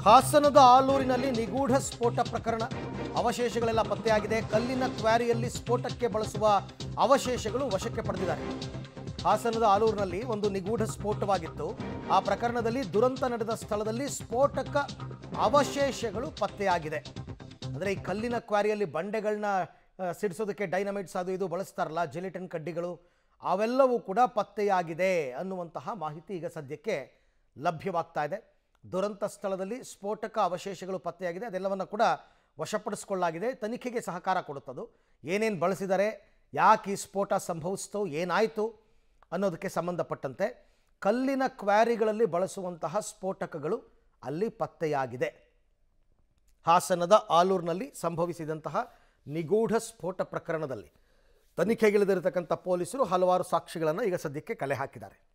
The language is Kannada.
ಹಾಸನದ ಆಲೂರಿನಲ್ಲಿ ನಿಗೂಢ ಸ್ಫೋಟ ಪ್ರಕರಣ. ಅವಶೇಷಗಳೆಲ್ಲ ಪತ್ತೆಯಾಗಿದೆ. ಕಲ್ಲಿನ ಕ್ವಾರಿಯಲ್ಲಿ ಸ್ಫೋಟಕ್ಕೆ ಬಳಸುವ ಅವಶೇಷಗಳು ವಶಕ್ಕೆ ಪಡೆದಿದ್ದಾರೆ. ಹಾಸನದ ಆಲೂರಿನಲ್ಲಿ ಒಂದು ನಿಗೂಢ ಸ್ಫೋಟವಾಗಿತ್ತು. ಆ ಪ್ರಕರಣದಲ್ಲಿ ದುರಂತ ನಡೆದ ಸ್ಥಳದಲ್ಲಿ ಸ್ಫೋಟಕ ಅವಶೇಷಗಳು ಪತ್ತೆಯಾಗಿದೆ. ಅಂದರೆ ಈ ಕಲ್ಲಿನ ಕ್ವಾರಿಯಲ್ಲಿ ಬಂಡೆಗಳನ್ನ ಸಿಡಿಸೋದಕ್ಕೆ ಡೈನಮೈಟ್ಸ್ ಅದು ಇದು ಬಳಸ್ತಾರಲ್ಲ, ಜಿಲಿಟಿನ್ ಕಡ್ಡಿಗಳು, ಅವೆಲ್ಲವೂ ಕೂಡ ಪತ್ತೆಯಾಗಿದೆ ಅನ್ನುವಂತಹ ಮಾಹಿತಿ ಈಗ ಸದ್ಯಕ್ಕೆ ಲಭ್ಯವಾಗ್ತಾ ಇದೆ. ದುರಂತ ಸ್ಥಳದಲ್ಲಿ ಸ್ಫೋಟಕ ಅವಶೇಷಗಳು ಪತ್ತೆಯಾಗಿದೆ. ಅದೆಲ್ಲವನ್ನು ಕೂಡ ವಶಪಡಿಸಿಕೊಳ್ಳಲಾಗಿದೆ. ತನಿಖೆಗೆ ಸಹಕಾರ ಕೊಡುತ್ತದು. ಏನೇನು ಬಳಸಿದ್ದಾರೆ, ಯಾಕೆ ಈ ಸ್ಫೋಟ ಸಂಭವಿಸ್ತೋ, ಏನಾಯಿತು ಅನ್ನೋದಕ್ಕೆ ಸಂಬಂಧಪಟ್ಟಂತೆ ಕಲ್ಲಿನ ಕ್ವಾರಿಗಳಲ್ಲಿ ಬಳಸುವಂತಹ ಸ್ಫೋಟಕಗಳು ಅಲ್ಲಿ ಪತ್ತೆಯಾಗಿದೆ. ಹಾಸನದ ಆಲೂರಿನಲ್ಲಿ ಸಂಭವಿಸಿದಂತಹ ನಿಗೂಢ ಸ್ಫೋಟ ಪ್ರಕರಣದಲ್ಲಿ ತನಿಖೆಗಿಳಿದಿರತಕ್ಕಂಥ ಪೊಲೀಸರು ಹಲವಾರು ಸಾಕ್ಷಿಗಳನ್ನು ಈಗ ಸದ್ಯಕ್ಕೆ ಕಲೆ ಹಾಕಿದ್ದಾರೆ.